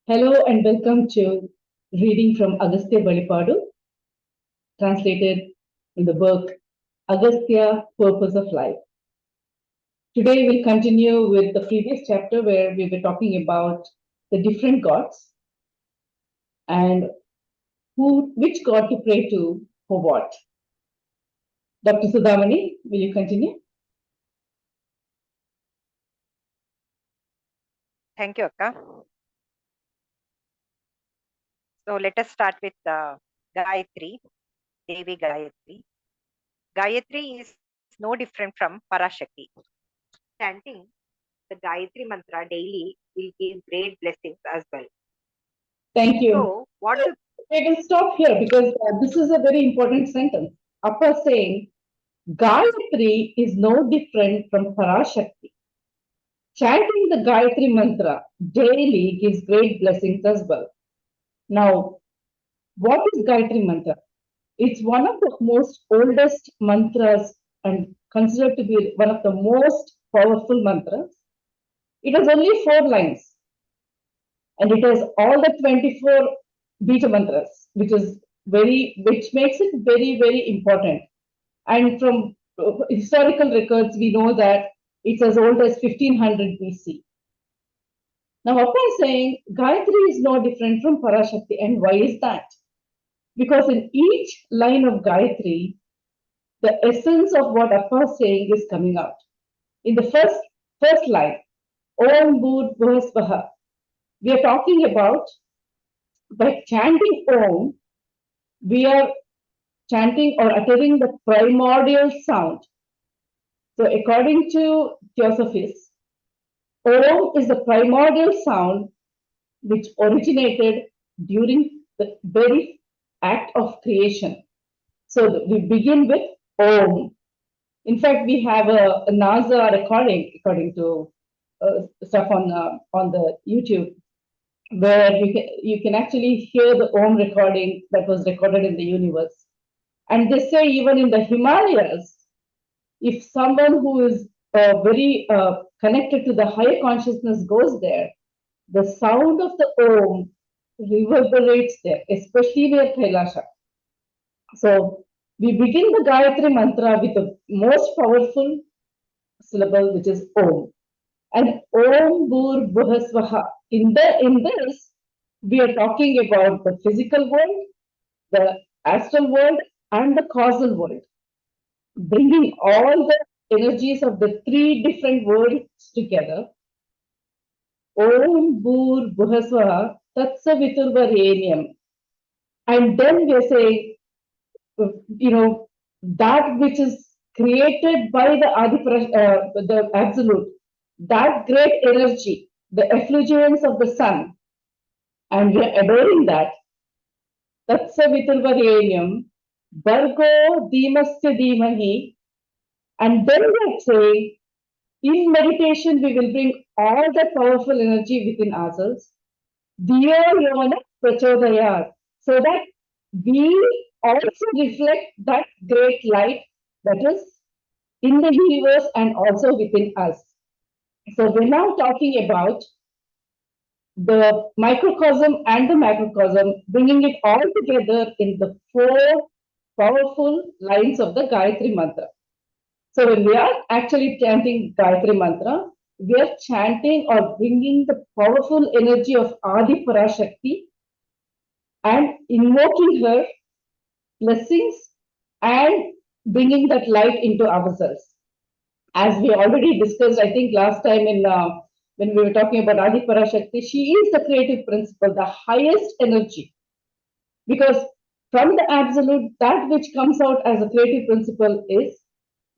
Hello and welcome to Reading from Agastya Balipadu, translated in the book Agastya, Purpose of Life. Today we'll continue with the previous chapter where we were talking about the different gods and which god to pray to for what. Dr. Sudhamani, will you continue? Thank you, Akka. So let us start with Gayatri, Devi Gayatri. Gayatri is no different from Parashakti. Chanting the Gayatri mantra daily will give great blessings as well. Thank you. So, what do We will stop here because this is a very important sentence. Appa saying Gayatri is no different from Parashakti. Chanting the Gayatri mantra daily gives great blessings as well. Now, what is Gayatri mantra? It's one of the most oldest mantras and considered to be one of the most powerful mantras. It has only 4 lines and it has all the 24 Bija mantras, which makes it very, very important. And from historical records, we know that it's as old as 1500 BC. Now, Appa is saying Gayatri is no different from Parashakti. And why is that? Because in each line of Gayatri, the essence of what Appa is saying is coming out. In the first line, Om Bhur Bhuhasvaha, we are talking about by chanting Om, we are chanting or uttering the primordial sound. So, according to Theosophists, Om is the primordial sound which originated during the very act of creation. So we begin with Om. In fact, we have a NASA recording, according to stuff on the YouTube, where you can actually hear the Om recording that was recorded in the universe. And they say even in the Himalayas, if someone who is very connected to the higher consciousness goes there, the sound of the Om reverberates there, especially near Kailasha. So we begin the Gayatri mantra with the most powerful syllable, which is Om. And Om Bhur Bhuhasvaha. In this, we are talking about the physical world, the astral world, and the causal world, bringing all the energies of the 3 different worlds together. Om Bhur Bhuhasvaha Tatsaviturvarenyam. And then we are saying, that which is created by the absolute, that great energy, the effulgence of the sun, and we are adoring that. Tatsaviturvarenyam, Bhargo Dhimasya Dhimahi, and then we are saying, in meditation, we will bring all the powerful energy within ourselves, Diyo Yona Prachodayat, so that we also reflect that great light that is in the universe and also within us. So we're now talking about the microcosm and the macrocosm, bringing it all together in the 4 powerful lines of the Gayatri mantra. So when we are actually chanting Gayatri mantra, we are chanting or bringing the powerful energy of Adi Parashakti and invoking her blessings and bringing that light into ourselves. As we already discussed, I think last time when we were talking about Adi Parashakti, she is the creative principle, the highest energy. Because from the absolute, that which comes out as a creative principle is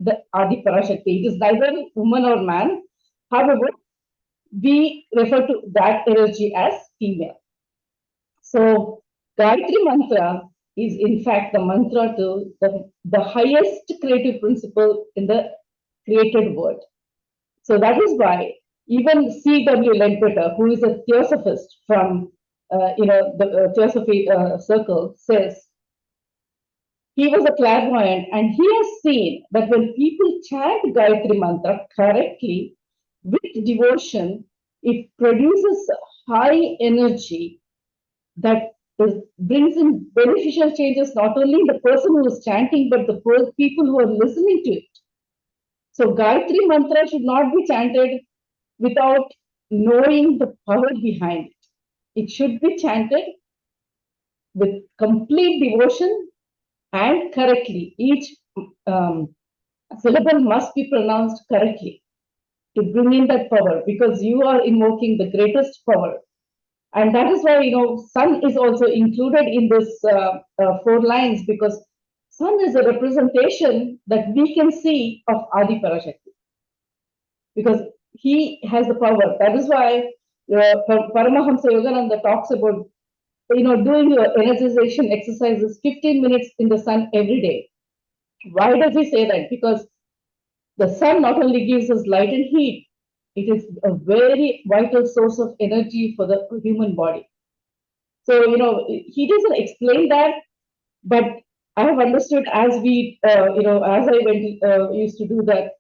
the Adi Parashakti. It is neither woman or man. However, we refer to that energy as female. So, Gayatri Mantra is in fact the mantra to the highest creative principle in the created world. So that is why even C.W. Ledbetter, who is a theosophist from the theosophy circle, says he was a clairvoyant and he has seen that when people chant Gayatri Mantra correctly with devotion, it produces high energy that brings in beneficial changes not only in the person who is chanting, but the people who are listening to it. So Gayatri Mantra should not be chanted without knowing the power behind it. It should be chanted with complete devotion and correctly. Each um, syllable must be pronounced correctly to bring in that power, because you are invoking the greatest power. And that is why, sun is also included in this 4 lines, because sun is a representation that we can see of Adi Parashakti, because he has the power. That is why Paramahamsa Yogananda talks about, doing your energization exercises 15 minutes in the sun every day. Why does he say that? Because the sun not only gives us light and heat, it is a very vital source of energy for the human body. So, he doesn't explain that, but I have understood as as I went, used to do that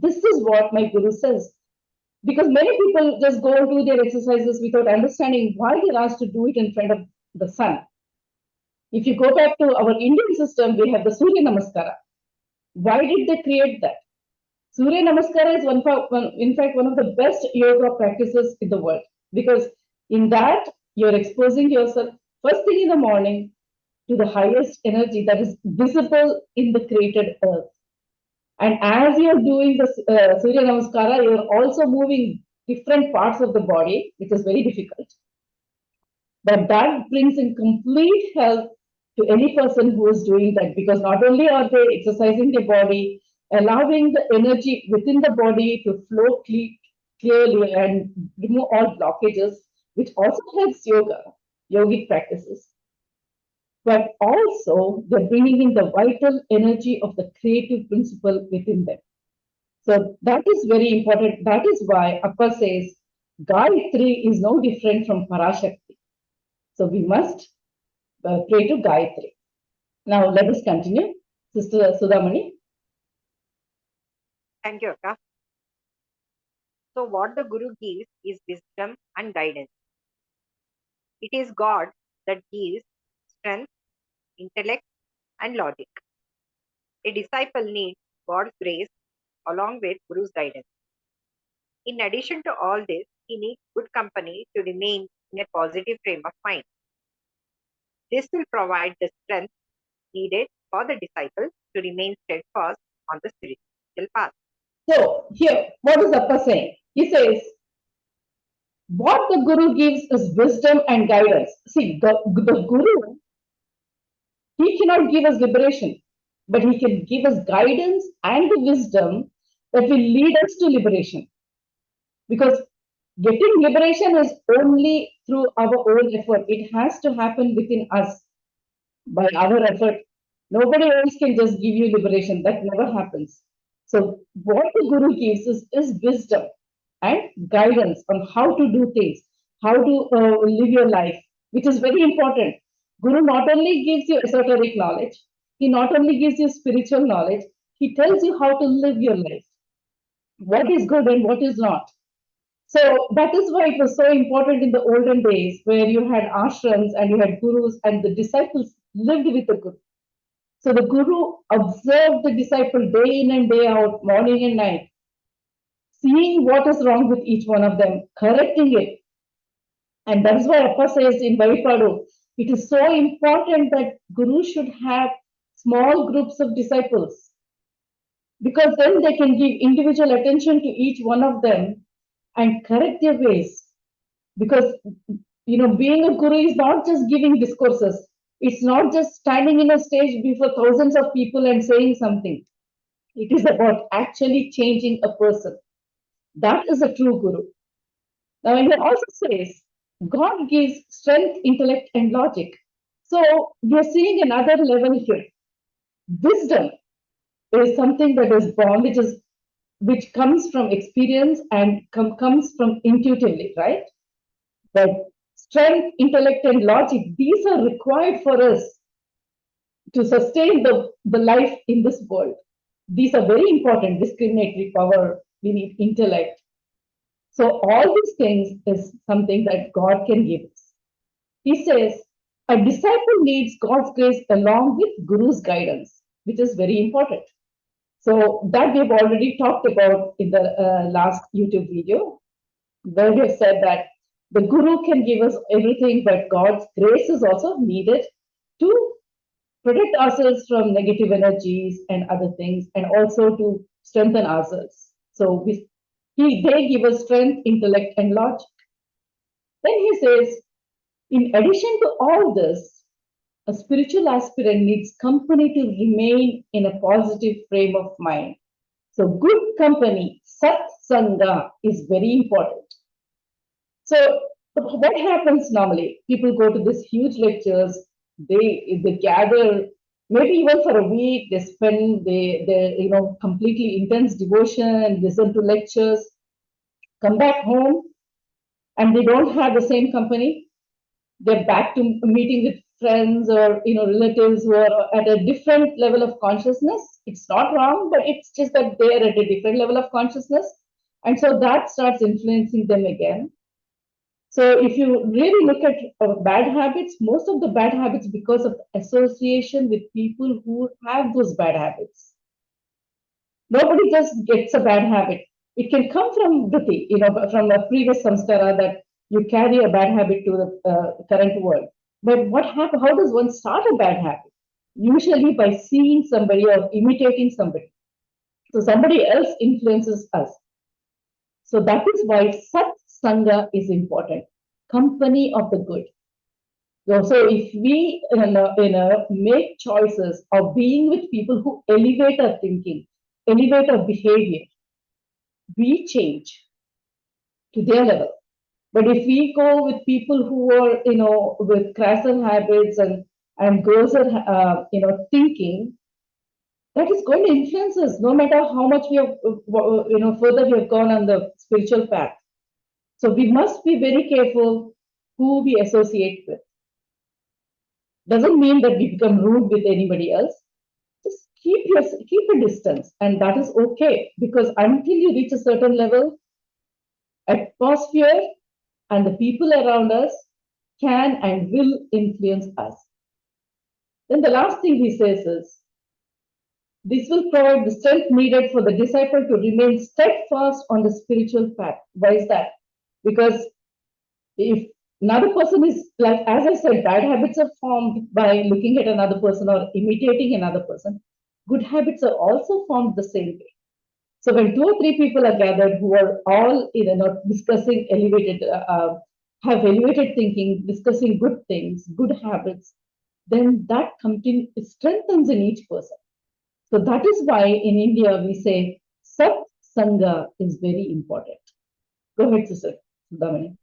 this is what my guru says. Because many people just go and do their exercises without understanding why they're asked to do it in front of the sun. If you go back to our Indian system, we have the Surya Namaskara. Why did they create that? Surya Namaskara is in fact, one of the best yoga practices in the world, because in that you're exposing yourself first thing in the morning to the highest energy that is visible in the created earth. And as you're doing the Surya Namaskara, you're also moving different parts of the body, which is very difficult. But that brings in complete health to any person who is doing that, because not only are they exercising their body, allowing the energy within the body to flow clearly and remove all blockages, which also helps yogic practices. But also they're bringing in the vital energy of the creative principle within them. So that is very important. That is why Appa says Gayatri is no different from Parashakti. So we must pray to Gayatri. Now let us continue. Sister Sudhamani. Thank you, Akka. So, what the Guru gives is wisdom and guidance. It is God that gives strength, intellect, and logic. A disciple needs God's grace along with Guru's guidance. In addition to all this, he needs good company to remain in a positive frame of mind. This will provide the strength needed for the disciple to remain steadfast on the spiritual path. So here, what is Appa saying? He says, what the Guru gives is wisdom and guidance. See, the Guru, he cannot give us liberation, but he can give us guidance and the wisdom that will lead us to liberation. Because getting liberation is only through our own effort. It has to happen within us by our effort. Nobody else can just give you liberation. That never happens. So what the Guru gives is wisdom and guidance on how to do things, how to live your life, which is very important. Guru not only gives you esoteric knowledge, he not only gives you spiritual knowledge, he tells you how to live your life, what is good and what is not. So that is why it was so important in the olden days, where you had ashrams and you had gurus, and the disciples lived with the Guru. So the Guru observed the disciple day in and day out, morning and night, seeing what is wrong with each one of them, correcting it. And that is why Appa says in Varipadu, it is so important that Guru should have small groups of disciples, because then they can give individual attention to each one of them and correct their ways. Because, being a guru is not just giving discourses. It's not just standing in a stage before thousands of people and saying something. It is about actually changing a person. That is a true guru. Now, he also says, God gives strength, intellect, and logic. So we are seeing another level here. Wisdom is something that is born, which comes from experience and comes from intuitively, right? But strength, intellect, and logic, these are required for us to sustain the life in this world. These are very important. Discriminatory power, we need intellect. So all these things is something that God can give us. He says, a disciple needs God's grace along with Guru's guidance, which is very important. So that we've already talked about in the last YouTube video, where we have said that the Guru can give us everything, but God's grace is also needed to protect ourselves from negative energies and other things, and also to strengthen ourselves. So they give us strength, intellect, and logic. Then he says, in addition to all this, a spiritual aspirant needs company to remain in a positive frame of mind. So good company, sat sangha, is very important. So what happens normally? People go to these huge lectures, they gather maybe even for a week, they spend they completely intense devotion, listen to lectures, come back home, and they don't have the same company. They're back to meeting with friends or relatives who are at a different level of consciousness. It's not wrong, but it's just that they are at a different level of consciousness, and so that starts influencing them again. So if you really look at bad habits, most of the bad habits because of association with people who have those bad habits. Nobody just gets a bad habit. It can come from Vritti, from a previous samskara that you carry a bad habit to the current world. But what happens? How does one start a bad habit? Usually by seeing somebody or imitating somebody. So somebody else influences us. So that is why Sat Sangha is important. Company of the good. So if we make choices of being with people who elevate our thinking, elevate our behavior, we change to their level. But if we go with people who are, with crasser habits and grosser, thinking, that is going to influence us no matter how much we have, further we have gone on the spiritual path. So we must be very careful who we associate with. Doesn't mean that we become rude with anybody else. Just keep a distance, and that is okay, because until you reach a certain level, atmosphere and the people around us can and will influence us. Then the last thing he says is, this will provide the strength needed for the disciple to remain steadfast on the spiritual path. Why is that? Because if another person is, like, as I said, bad habits are formed by looking at another person or imitating another person. Good habits are also formed the same way. So when 2 or 3 people are gathered who are all discussing have elevated thinking, discussing good things, good habits, then that strengthens in each person. So that is why in India we say Sat Sangha is very important. Go ahead, Sister Damani.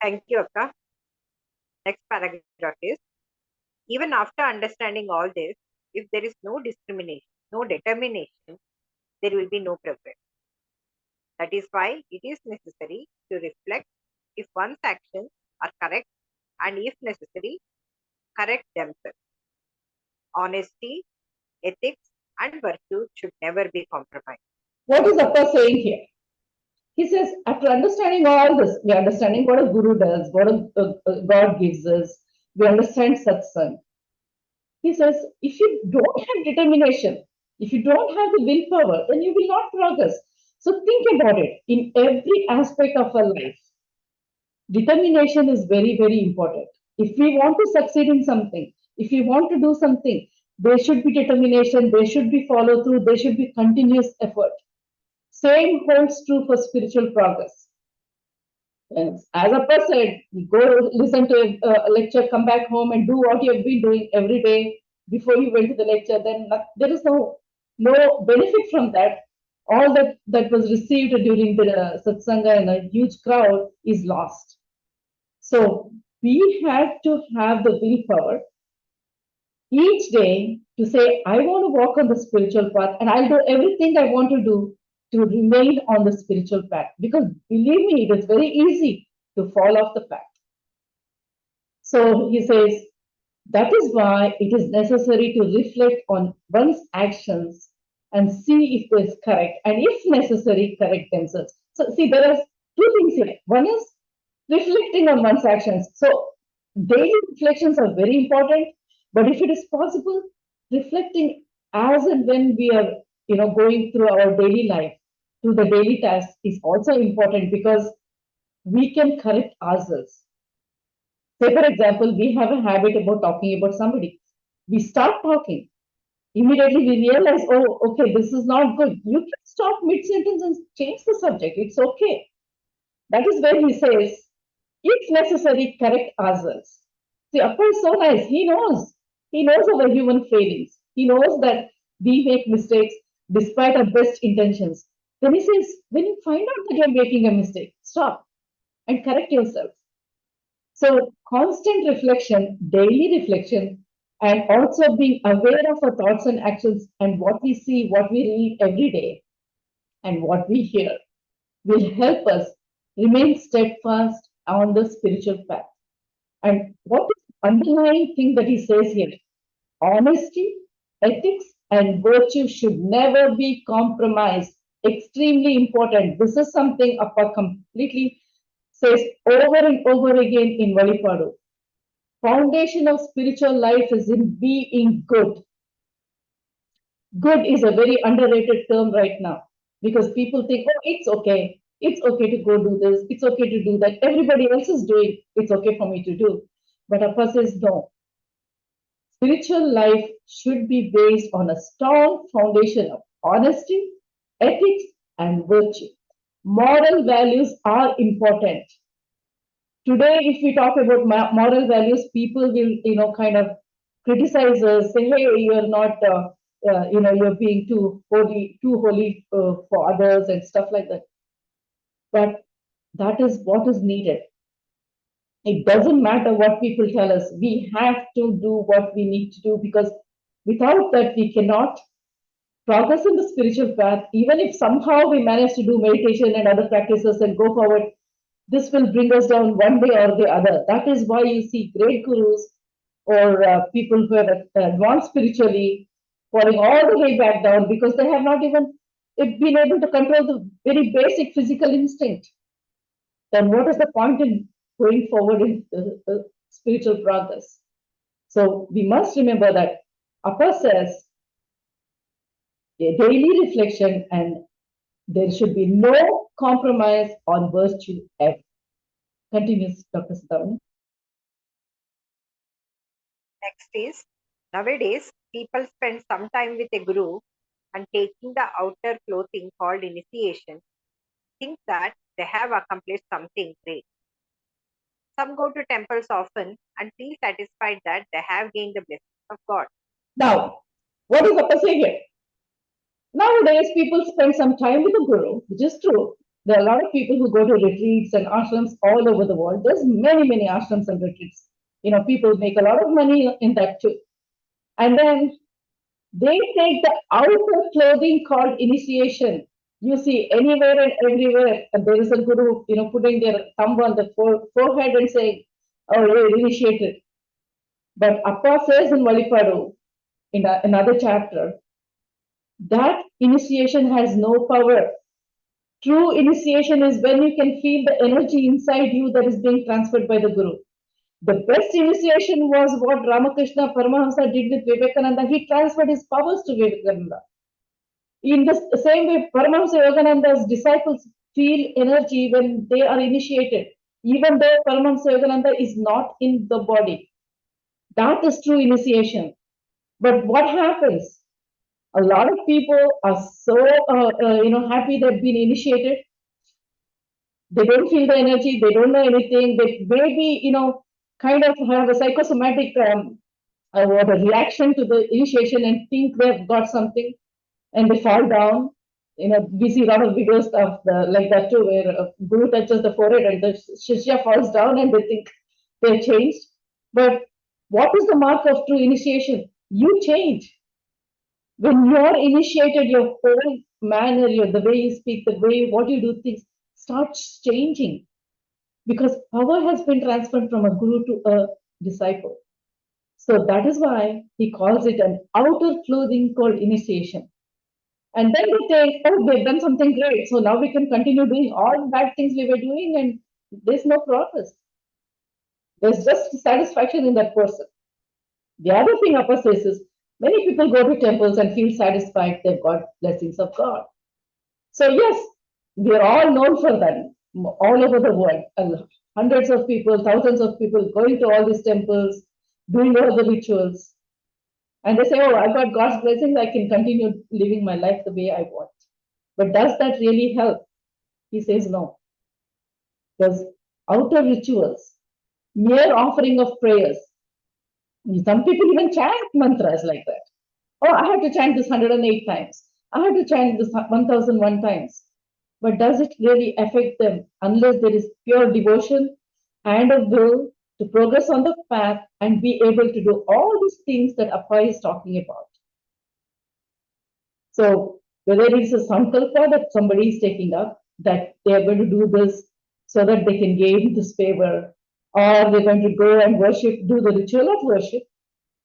Thank you, Akka. Next paragraph is, even after understanding all this, if there is no discrimination, no determination, there will be no progress. That is why it is necessary to reflect if one's actions are correct, and if necessary, correct themselves. Honesty, ethics, and virtue should never be compromised. What is Appa saying here? He says, after understanding all this, we are understanding what a guru does, what God gives us, we understand satsang. He says, if you don't have determination, if you don't have the willpower, then you will not progress. So think about it in every aspect of our life. Determination is very, very important. If we want to succeed in something, if we want to do something, there should be determination, there should be follow through, there should be continuous effort. Same holds true for spiritual progress. As Appa said, go listen to a lecture, come back home and do what you have been doing every day before you went to the lecture. Then there is no benefit from that. All that was received during the satsanga in a huge crowd is lost. So we have to have the willpower each day to say, I want to walk on the spiritual path and I'll do everything I want to do to remain on the spiritual path. Because believe me, it is very easy to fall off the path. So he says, that is why it is necessary to reflect on one's actions and see if it's correct, and if necessary, correct themselves. So, see, there are two things here. One is reflecting on one's actions. So, daily reflections are very important, but if it is possible, reflecting as and when we are, going through our daily life, through the daily tasks is also important because we can correct ourselves. Say, for example, we have a habit about talking about somebody. We start talking. Immediately we realize, oh, okay, this is not good. You can stop mid sentence and change the subject. It's okay. That is where he says, if necessary, correct ourselves. See, Appa is so nice. He knows. He knows our human failings. He knows that we make mistakes despite our best intentions. Then he says, when you find out that you're making a mistake, stop and correct yourself. So, constant reflection, daily reflection, and also being aware of our thoughts and actions and what we see, what we read every day, and what we hear will help us remain steadfast on the spiritual path. And what is the underlying thing that he says here? Honesty, ethics, and virtue should never be compromised. Extremely important. This is something Appa completely says over and over again in Valipadu. Foundation of spiritual life is in being good. Good is a very underrated term right now because people think, oh, it's okay. It's okay to go do this. It's okay to do that. Everybody else is doing. It's okay for me to do. But Appa says no. Spiritual life should be based on a strong foundation of honesty, ethics, and virtue. Moral values are important. Today, if we talk about moral values, people will, kind of criticize us, say, hey, you're not, you're being too holy for others and stuff like that. But that is what is needed. It doesn't matter what people tell us. We have to do what we need to do because without that, we cannot progress in the spiritual path. Even if somehow we manage to do meditation and other practices and go forward, this will bring us down one day or the other. That is why you see great gurus or people who have advanced spiritually falling all the way back down because they have not even been able to control the very basic physical instinct. Then what is the point in going forward in spiritual progress? So we must remember that Appa says a daily reflection and there should be no compromise on virtue ever. Continues Dr. Sudhavani. Next is, nowadays people spend some time with a guru and taking the outer clothing called initiation, think that they have accomplished something great. Some go to temples often and feel satisfied that they have gained the blessings of God. Now, what is Appa saying here? Nowadays, people spend some time with a guru, which is true. There are a lot of people who go to retreats and ashrams all over the world. There's many, many ashrams and retreats. People make a lot of money in that too. And then they take the outer clothing called initiation. You see anywhere and everywhere, and there is a guru, putting their thumb on the forehead and saying, "Oh, you're initiated." But Appa says in Valipadu, in another chapter, that initiation has no power. True initiation is when you can feel the energy inside you that is being transferred by the Guru. The best initiation was what Ramakrishna Paramahamsa did with Vivekananda. He transferred his powers to Vivekananda. In the same way, Paramahamsa Yogananda's disciples feel energy when they are initiated, even though Paramahamsa Yogananda is not in the body. That is true initiation. But what happens? A lot of people are so happy they've been initiated. They don't feel the energy. They don't know anything. They maybe kind of have a psychosomatic what a reaction to the initiation and think they've got something, and they fall down. We see a lot of videos of like that too, where a guru touches the forehead and the shishya falls down, and they think they're changed. But what is the mark of true initiation? You change. When you're initiated, your whole manner, the way you speak, the way what you do things starts changing because power has been transferred from a guru to a disciple. So that is why he calls it an outer clothing called initiation. And then they think, oh, we've done something great. So now we can continue doing all the bad things we were doing and there's no progress. There's just satisfaction in that person. The other thing Appa says is many people go to temples and feel satisfied they've got blessings of God. So yes, we are all known for that all over the world. And hundreds of people, thousands of people going to all these temples, doing all the rituals. And they say, oh, I've got God's blessings, I can continue living my life the way I want. But does that really help? He says no. Because outer rituals, mere offering of prayers, some people even chant mantras like that. Oh, I have to chant this 108 times. I have to chant this 1001 times. But does it really affect them unless there is pure devotion and a will to progress on the path and be able to do all these things that Appa is talking about? So whether it's a sankalpa that somebody is taking up, that they are going to do this so that they can gain this favor, or they're going to go and worship, do the ritual of worship,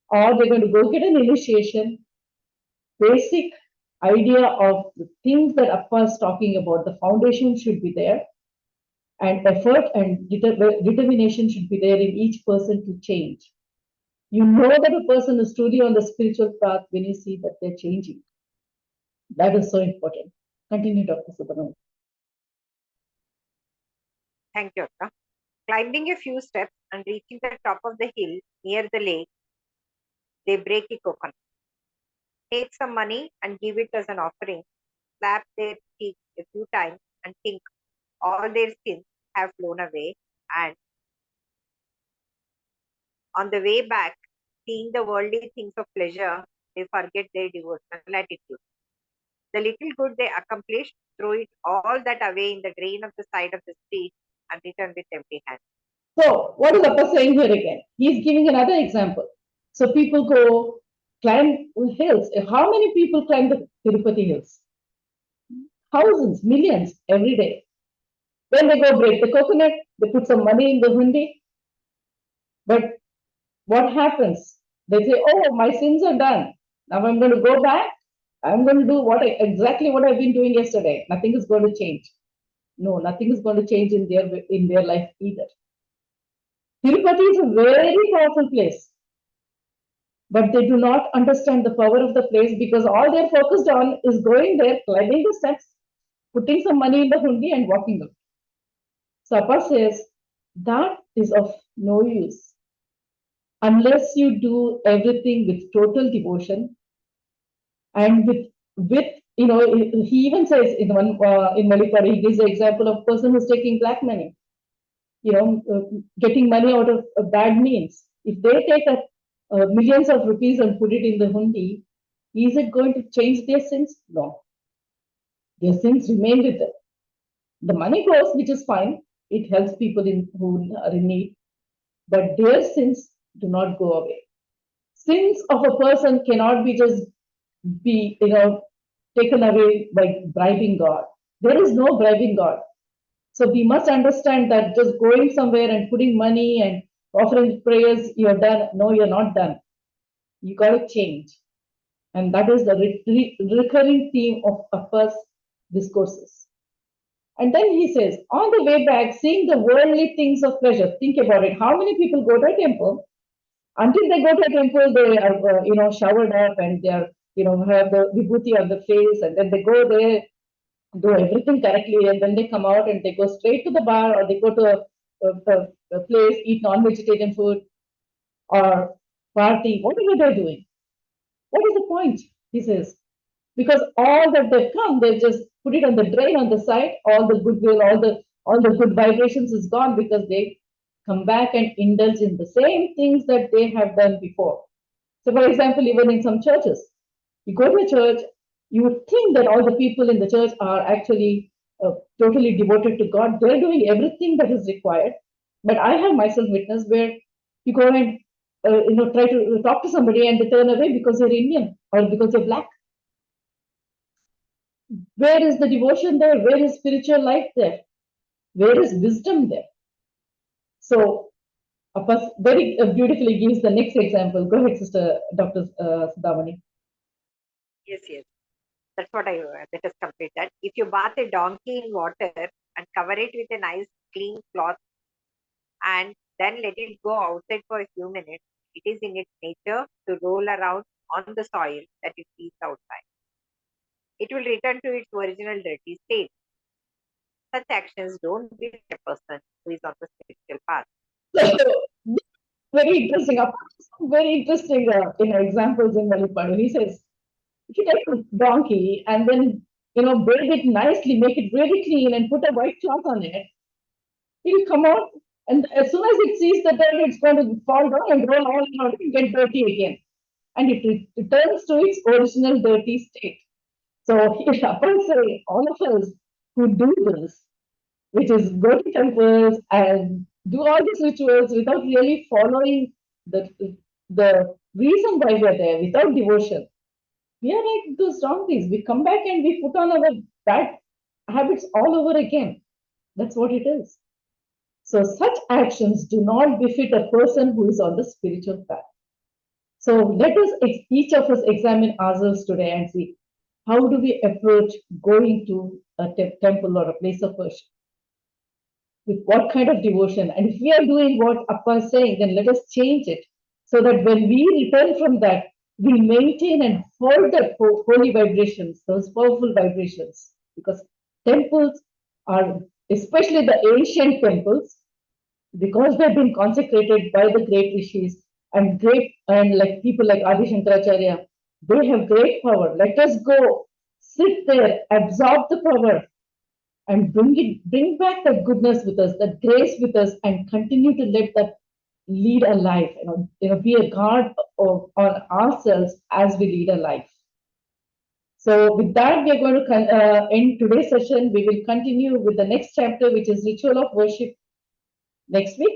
or they're going to go get an initiation, basic idea of the things that Appa is talking about, the foundation should be there, and effort and determination should be there in each person to change. You know that a person is truly on the spiritual path when you see that they're changing. That is so important. Continue, Dr. Subramanian. Thank you, Akka. Climbing a few steps and reaching the top of the hill near the lake, they break a coconut, take some money and give it as an offering, slap their cheek a few times and think all their sins have flown away. And on the way back, seeing the worldly things of pleasure, they forget their devotional attitude. The little good they accomplish, throw it all that away in the drain of the side of the street and return with empty hands. So, what is Appa saying here again? He's giving another example. So, people go climb hills. How many people climb the Tirupati hills? Thousands, millions every day. Then they go break the coconut, they put some money in the hundi. But what happens? They say, oh, my sins are done. Now I'm going to go back. I'm going to do exactly what I've been doing yesterday. Nothing is going to change. No, nothing is going to change in their life either. Tirupati is a very powerful place, but they do not understand the power of the place because all they're focused on is going there, climbing the steps, putting some money in the hundi, and walking up. Sapa says that is of no use unless you do everything with total devotion and with he even says in one in Malipari, he gives the example of a person who's taking black money, getting money out of bad means. If they take millions of rupees and put it in the hundi, is it going to change their sins? No. Their sins remain with them. The money goes, which is fine. It helps people who are in need, but their sins do not go away. Sins of a person cannot be taken away by bribing God. There is no bribing God. So we must understand that just going somewhere and putting money and offering prayers, you're done. No, you're not done. You got to change. And that is the recurring theme of Appa's discourses. And then he says, on the way back, seeing the worldly things of pleasure, think about it. How many people go to a temple? Until they go to a temple, they are, showered up and they are, have the vibhuti on the face, and then they go there, do everything correctly, and then they come out and they go straight to the bar or they go to a place, eat non-vegetarian food or party, whatever they're doing. What is the point? He says, because all that they've come, they've just put it on the drain on the side. All the goodwill, all the good vibrations is gone because they come back and indulge in the same things that they have done before. So, for example, even in some churches, you go to a church, you would think that all the people in the church are actually totally devoted to God. They're doing everything that is required. But I have myself witnessed where you go and try to talk to somebody and they turn away because you're Indian or because you're black. Where is the devotion there? Where is spiritual life there? Where is wisdom there? So, Appa very beautifully gives the next example. Go ahead, Sister Dr. Sudhamani. Yes, yes. That's what I let us complete that. If you bath a donkey in water and cover it with a nice clean cloth and then let it go outside for a few minutes, it is in its nature to roll around on the soil that it sees outside. It will return to its original dirty state. Such actions don't befit a person who is on the spiritual path. So, very interesting. Very interesting examples in Malipadu. He says, if you take a donkey and then, bathe it nicely, make it really clean and put a white cloth on it, it'll come out. And as soon as it sees the dirt, it's going to fall down and roll all around and get dirty again. And it returns to its original dirty state. So, upon say, all of us who do this, which is go to temples and do all these rituals without really following the the reason why we are there, without devotion. We are like those donkeys. We come back and we put on our bad habits all over again. That's what it is. So such actions do not befit a person who is on the spiritual path. So let us each of us examine ourselves today and see how do we approach going to a temple or a place of worship, with what kind of devotion. And if we are doing what Appa is saying, then let us change it so that when we return from that, we maintain and hold the holy vibrations, those powerful vibrations. Because temples are, especially the ancient temples, because they've been consecrated by the great rishis and like people like Adi Shankaracharya, they have great power. Let us go, sit there, absorb the power, and bring back that goodness with us, that grace with us, and continue to let that lead a life. Be a guard on ourselves as we lead a life. So with that, we are going to end today's session. We will continue with the next chapter, which is ritual of worship, next week.